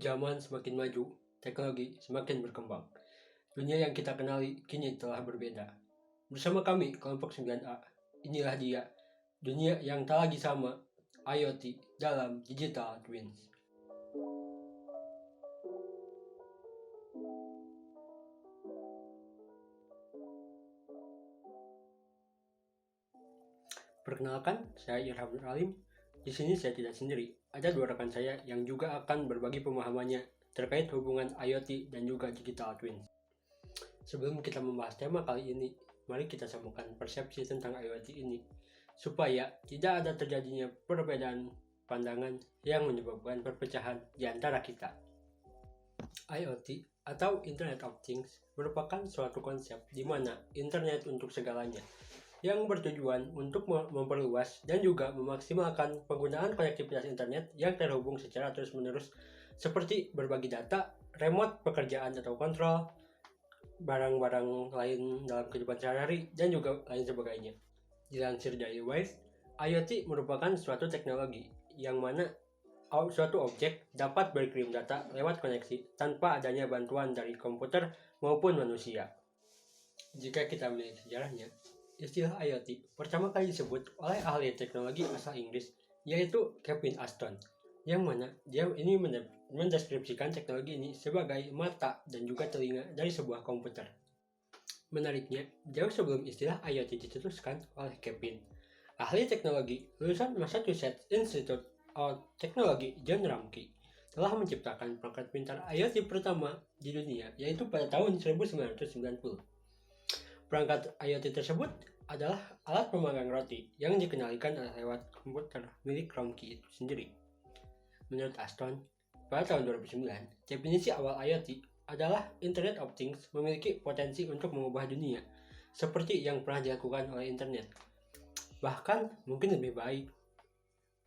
Zaman semakin maju, teknologi semakin berkembang. Dunia yang kita kenali kini telah berbeda. Bersama kami, kelompok 9A, inilah dia, dunia yang tak lagi sama, IoT dalam Digital Twins. Perkenalkan, saya Irham Nur Alim. Di sini saya tidak sendiri. Ada dua rekan saya yang juga akan berbagi pemahamannya terkait hubungan IoT dan juga Digital Twins. Sebelum kita membahas tema kali ini, mari kita samakan persepsi tentang IoT ini, supaya tidak ada terjadinya perbedaan pandangan yang menyebabkan perpecahan di antara kita. IoT atau Internet of Things merupakan suatu konsep di mana internet untuk segalanya, yang bertujuan untuk memperluas dan juga memaksimalkan penggunaan konektivitas internet yang terhubung secara terus-menerus, seperti berbagi data, remote pekerjaan atau kontrol, barang-barang lain dalam kehidupan sehari-hari, dan juga lain sebagainya. Dilansir dari Wired, IoT merupakan suatu teknologi yang mana suatu objek dapat berkirim data lewat koneksi tanpa adanya bantuan dari komputer maupun manusia. Jika kita melihat sejarahnya, istilah IoT pertama kali disebut oleh ahli teknologi asal Inggris, yaitu Kevin Ashton, yang mana dia ini mendeskripsikan teknologi ini sebagai mata dan juga telinga dari sebuah komputer. Menariknya, jauh sebelum istilah IoT dicetuskan oleh Kevin, ahli teknologi lulusan Massachusetts Institute of Technology John Ramke telah menciptakan perangkat pintar IoT pertama di dunia, yaitu pada tahun 1990. Perangkat IoT tersebut adalah alat pemanggang roti yang dikendalikan lewat komputer milik Ramke itu sendiri. Menurut Ashton, pada tahun 2009, definisi awal IoT adalah Internet of Things memiliki potensi untuk mengubah dunia, seperti yang pernah dilakukan oleh internet. Bahkan mungkin lebih baik.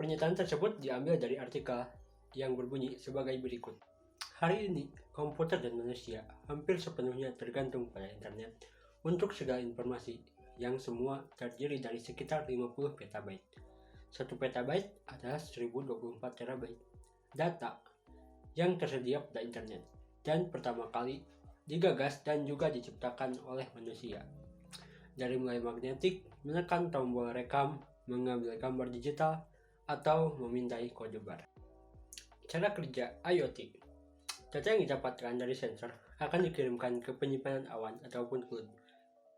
Pernyataan tersebut diambil dari artikel yang berbunyi sebagai berikut. Hari ini, komputer dan manusia hampir sepenuhnya tergantung pada internet untuk segala informasi, yang semua terdiri dari sekitar 50 petabyte. 1 petabyte adalah 1024 terabyte data yang tersedia pada internet, dan pertama kali digagas dan juga diciptakan oleh manusia. Dari mulai magnetik, menekan tombol rekam, mengambil gambar digital, atau memintai kode bar. Cara kerja IoT. Data yang didapatkan dari sensor akan dikirimkan ke penyimpanan awan ataupun cloud.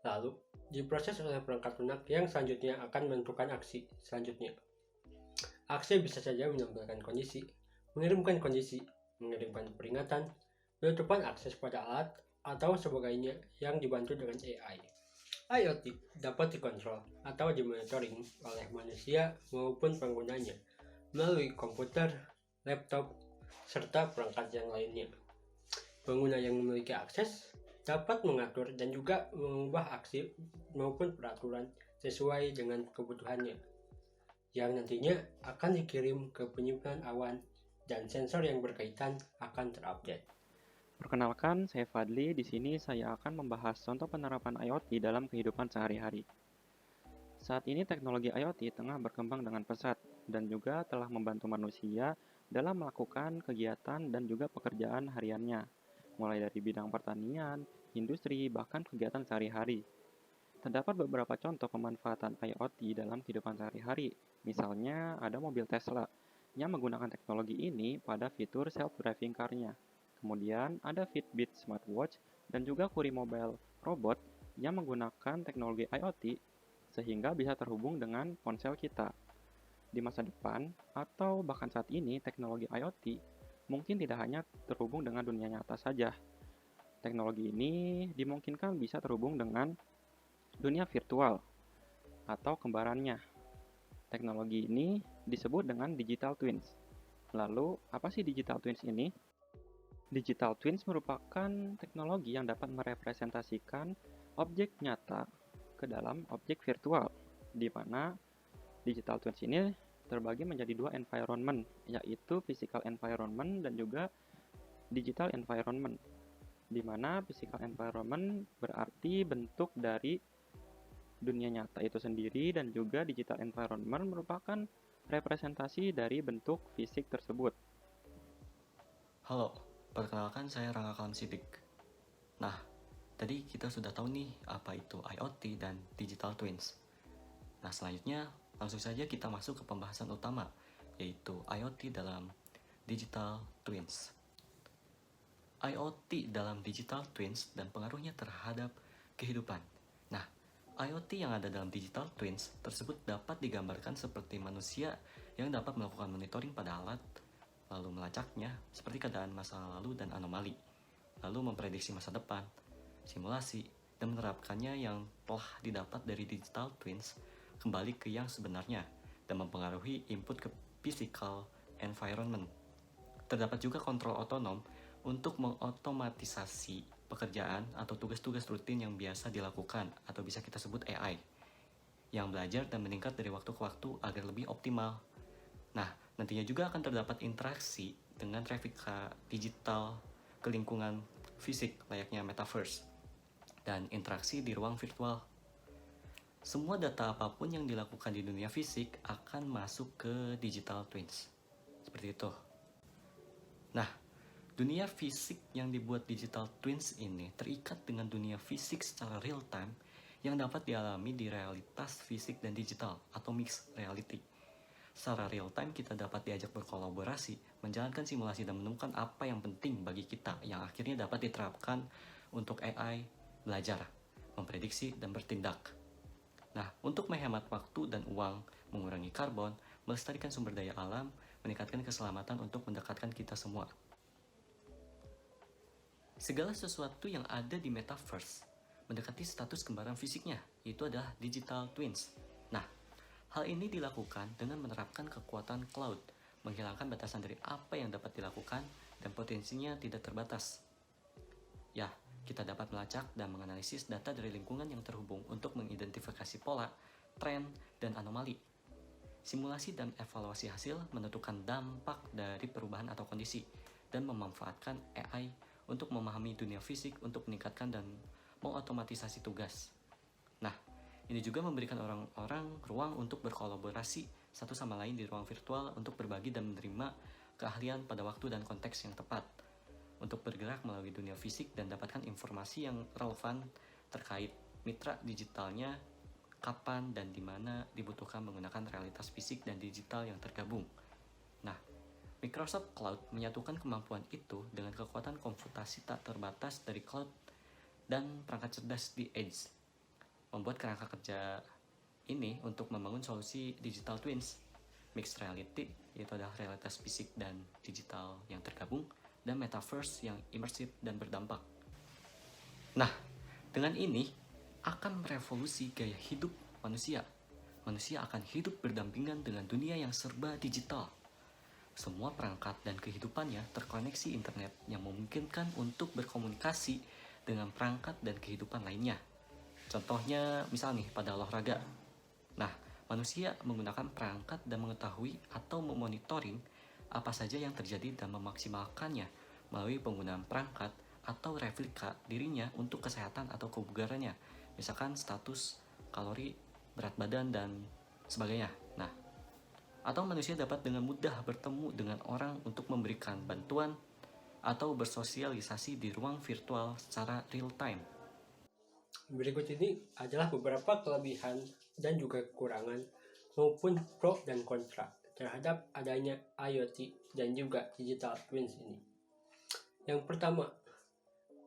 Lalu, diproses oleh perangkat lunak yang selanjutnya akan menentukan aksi selanjutnya. Aksi bisa saja menampilkan kondisi, mengirimkan kondisi, mengirimkan peringatan, penutupan akses pada alat, atau sebagainya yang dibantu dengan AI. IoT dapat dikontrol atau dimonitoring oleh manusia maupun penggunanya melalui komputer, laptop, serta perangkat yang lainnya. Pengguna yang memiliki akses dapat mengatur dan juga mengubah aksi maupun peraturan sesuai dengan kebutuhannya, yang nantinya akan dikirim ke penyimpanan awan dan sensor yang berkaitan akan terupdate. Perkenalkan, saya Fadli. Di sini saya akan membahas contoh penerapan IoT dalam kehidupan sehari-hari. Saat ini teknologi IoT tengah berkembang dengan pesat dan juga telah membantu manusia dalam melakukan kegiatan dan juga pekerjaan hariannya, mulai dari bidang pertanian, industri, bahkan kegiatan sehari-hari. Terdapat beberapa contoh pemanfaatan IoT dalam kehidupan sehari-hari. Misalnya, ada mobil Tesla yang menggunakan teknologi ini pada fitur self-driving car-nya. Kemudian ada Fitbit smartwatch dan juga Kuri mobile robot yang menggunakan teknologi IoT sehingga bisa terhubung dengan ponsel kita. Di masa depan atau bahkan saat ini, teknologi IoT mungkin tidak hanya terhubung dengan dunia nyata saja. Teknologi ini dimungkinkan bisa terhubung dengan dunia virtual atau kembarannya. Teknologi ini disebut dengan digital twins. Lalu, apa sih digital twins ini? Digital twins merupakan teknologi yang dapat merepresentasikan objek nyata ke dalam objek virtual, di mana digital twins ini terbagi menjadi dua environment, yaitu physical environment dan juga digital environment, di mana physical environment berarti bentuk dari dunia nyata itu sendiri, dan juga digital environment merupakan representasi dari bentuk fisik tersebut. Halo, perkenalkan saya Rangga Kalam Sidik. Nah, tadi kita sudah tahu nih apa itu IoT dan Digital Twins. Nah, selanjutnya langsung saja kita masuk ke pembahasan utama, yaitu IoT dalam Digital Twins. IoT dalam Digital Twins dan pengaruhnya terhadap kehidupan. Nah, IoT yang ada dalam Digital Twins tersebut dapat digambarkan seperti manusia yang dapat melakukan monitoring pada alat, lalu melacaknya seperti keadaan masa lalu dan anomali, lalu memprediksi masa depan, simulasi, dan menerapkannya yang telah didapat dari Digital Twins kembali ke yang sebenarnya dan mempengaruhi input ke physical environment. Terdapat juga kontrol otonom untuk mengotomatisasi pekerjaan atau tugas-tugas rutin yang biasa dilakukan atau bisa kita sebut AI yang belajar dan meningkat dari waktu ke waktu agar lebih optimal. Nah, nantinya juga akan terdapat interaksi dengan replika digital ke lingkungan fisik layaknya metaverse dan interaksi di ruang virtual. Semua data apapun yang dilakukan di dunia fisik akan masuk ke digital twins. Seperti itu. Nah, dunia fisik yang dibuat digital twins ini terikat dengan dunia fisik secara real time yang dapat dialami di realitas fisik dan digital atau mixed reality. Secara real time kita dapat diajak berkolaborasi, menjalankan simulasi dan menemukan apa yang penting bagi kita yang akhirnya dapat diterapkan untuk AI belajar, memprediksi, dan bertindak. Nah, untuk menghemat waktu dan uang, mengurangi karbon, melestarikan sumber daya alam, meningkatkan keselamatan untuk mendekatkan kita semua. Segala sesuatu yang ada di metaverse mendekati status kembaran fisiknya, yaitu adalah digital twins. Nah, hal ini dilakukan dengan menerapkan kekuatan cloud, menghilangkan batasan dari apa yang dapat dilakukan dan potensinya tidak terbatas. Ya, kita dapat melacak dan menganalisis data dari lingkungan yang terhubung untuk mengidentifikasi pola, tren, dan anomali. Simulasi dan evaluasi hasil menentukan dampak dari perubahan atau kondisi, dan memanfaatkan AI untuk memahami dunia fisik untuk meningkatkan dan mengotomatisasi tugas. Nah, ini juga memberikan orang-orang ruang untuk berkolaborasi satu sama lain di ruang virtual untuk berbagi dan menerima keahlian pada waktu dan konteks yang tepat, untuk bergerak melalui dunia fisik dan dapatkan informasi yang relevan terkait mitra digitalnya, kapan dan di mana dibutuhkan menggunakan realitas fisik dan digital yang tergabung. Nah, Microsoft Cloud menyatukan kemampuan itu dengan kekuatan komputasi tak terbatas dari cloud dan perangkat cerdas di edge, membuat kerangka kerja ini untuk membangun solusi digital twins, mixed reality, yaitu adalah realitas fisik dan digital yang tergabung, dan metaverse yang imersif dan berdampak. Nah, dengan ini akan merevolusi gaya hidup manusia. Manusia akan hidup berdampingan dengan dunia yang serba digital. Semua perangkat dan kehidupannya terkoneksi internet yang memungkinkan untuk berkomunikasi dengan perangkat dan kehidupan lainnya. Contohnya, misal nih pada olahraga. Nah, manusia menggunakan perangkat dan mengetahui atau memonitoring apa saja yang terjadi dan memaksimalkannya melalui penggunaan perangkat atau replika dirinya untuk kesehatan atau kebugarannya, misalkan status, kalori, berat badan, dan sebagainya. Nah, atau manusia dapat dengan mudah bertemu dengan orang untuk memberikan bantuan atau bersosialisasi di ruang virtual secara real time. Berikut ini adalah beberapa kelebihan dan juga kekurangan maupun pro dan kontra terhadap adanya IoT dan juga digital twins ini. Yang pertama,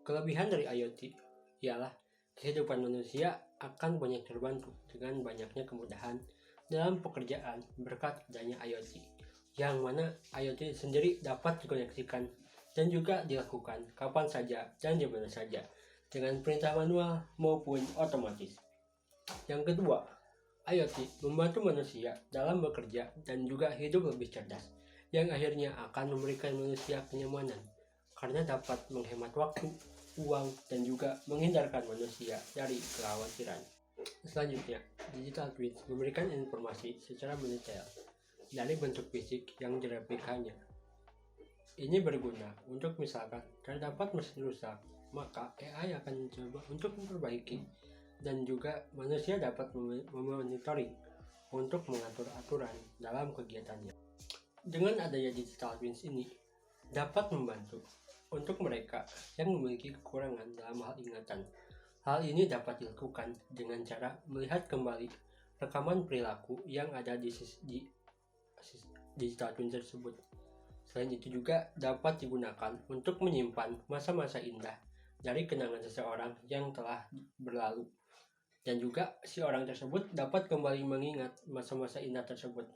kelebihan dari IoT ialah kehidupan manusia akan banyak terbantu dengan banyaknya kemudahan dalam pekerjaan berkat adanya IoT, yang mana IoT sendiri dapat dikoneksikan dan juga dilakukan kapan saja dan di mana saja dengan perintah manual maupun otomatis. Yang kedua, IoT membantu manusia dalam bekerja dan juga hidup lebih cerdas, yang akhirnya akan memberikan manusia kenyamanan karena dapat menghemat waktu, uang, dan juga menghindarkan manusia dari kekhawatiran. Selanjutnya, digital twins memberikan informasi secara mendetail dari bentuk fisik yang direplikanya. Ini berguna untuk misalkan terdapat mesin rusak, maka AI akan mencoba untuk memperbaiki, dan juga manusia dapat memonitoring untuk mengatur aturan dalam kegiatannya. Dengan adanya digital twins ini, dapat membantu untuk mereka yang memiliki kekurangan dalam hal ingatan. Hal ini dapat dilakukan dengan cara melihat kembali rekaman perilaku yang ada di digital twin tersebut. Selain itu juga dapat digunakan untuk menyimpan masa-masa indah dari kenangan seseorang yang telah berlalu. Dan juga si orang tersebut dapat kembali mengingat masa-masa indah tersebut.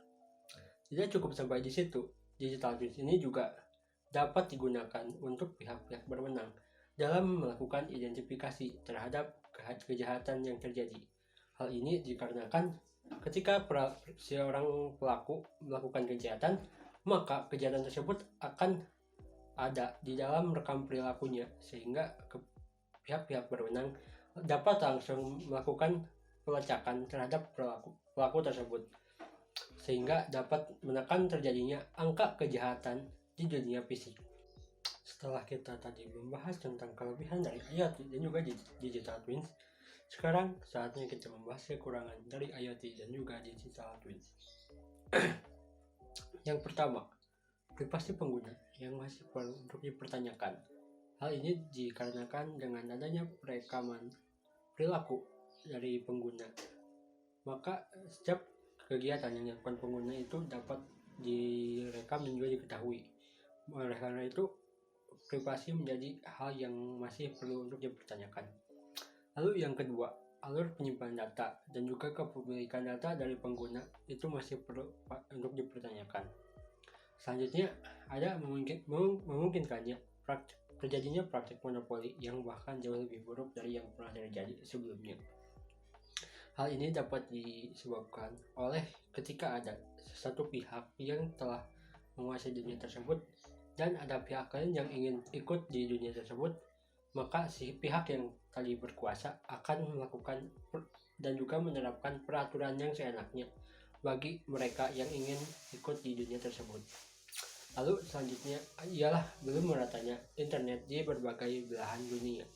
Tidak cukup sampai di situ, digital twins ini juga dapat digunakan untuk pihak-pihak berwenang dalam melakukan identifikasi terhadap kejahatan yang terjadi. Hal ini dikarenakan ketika seorang pelaku melakukan kejahatan, maka kejahatan tersebut akan ada di dalam rekam perilakunya, sehingga pihak-pihak berwenang dapat langsung melakukan pelacakan terhadap pelaku tersebut, sehingga dapat menekan terjadinya angka kejahatan di dunia fisik. Setelah kita tadi membahas tentang kelebihan dari IoT dan juga digital twins, sekarang saatnya kita membahas kekurangan dari IoT dan juga digital twins. Yang pertama, privasi pengguna yang masih perlu untuk dipertanyakan. Hal ini dikarenakan dengan adanya perekaman perilaku dari pengguna, maka setiap kegiatan yang dilakukan pengguna itu dapat direkam dan juga diketahui. Oleh karena itu, privasi menjadi hal yang masih perlu untuk dipertanyakan. Lalu yang kedua, alur penyimpanan data dan juga kepemilikan data dari pengguna itu masih perlu untuk dipertanyakan. Selanjutnya, ada memungkinkannya terjadinya praktik monopoli yang bahkan jauh lebih buruk dari yang pernah terjadi sebelumnya. Hal ini dapat disebabkan oleh ketika ada satu pihak yang telah menguasai dunia tersebut dan ada pihak lain yang ingin ikut di dunia tersebut, maka si pihak yang tadi berkuasa akan melakukan dan juga menerapkan peraturan yang seenaknya bagi mereka yang ingin ikut di dunia tersebut. Lalu selanjutnya ialah belum meratanya internet di berbagai belahan dunia.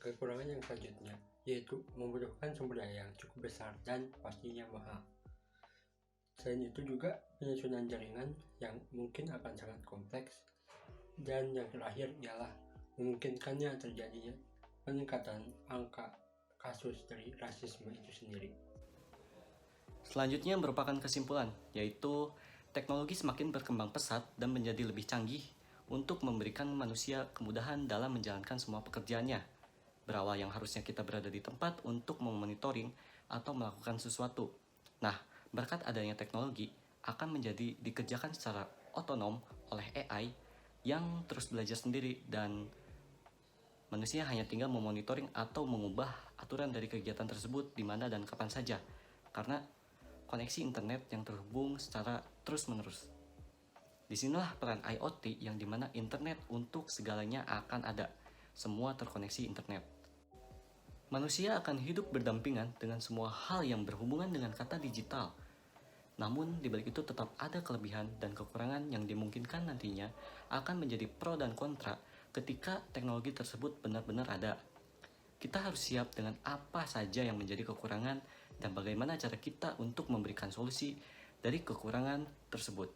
Kekurangan yang selanjutnya yaitu membutuhkan sumber daya yang cukup besar dan pastinya mahal. Selain itu juga penyusunan jaringan yang mungkin akan sangat kompleks, dan yang terakhir ialah memungkinkannya terjadinya peningkatan angka kasus dari rasisme itu sendiri. Selanjutnya merupakan kesimpulan, yaitu teknologi semakin berkembang pesat dan menjadi lebih canggih untuk memberikan manusia kemudahan dalam menjalankan semua pekerjaannya. Berawal yang harusnya kita berada di tempat untuk memonitoring atau melakukan sesuatu. Nah, berkat adanya teknologi akan menjadi dikerjakan secara otonom oleh AI yang terus belajar sendiri, dan manusia hanya tinggal memonitoring atau mengubah aturan dari kegiatan tersebut di mana dan kapan saja, karena koneksi internet yang terhubung secara terus-menerus. Disinilah peran IoT yang dimana internet untuk segalanya akan ada, semua terkoneksi internet. Manusia akan hidup berdampingan dengan semua hal yang berhubungan dengan kata digital. Namun, di balik itu tetap ada kelebihan dan kekurangan yang dimungkinkan nantinya akan menjadi pro dan kontra ketika teknologi tersebut benar-benar ada. Kita harus siap dengan apa saja yang menjadi kekurangan dan bagaimana cara kita untuk memberikan solusi dari kekurangan tersebut.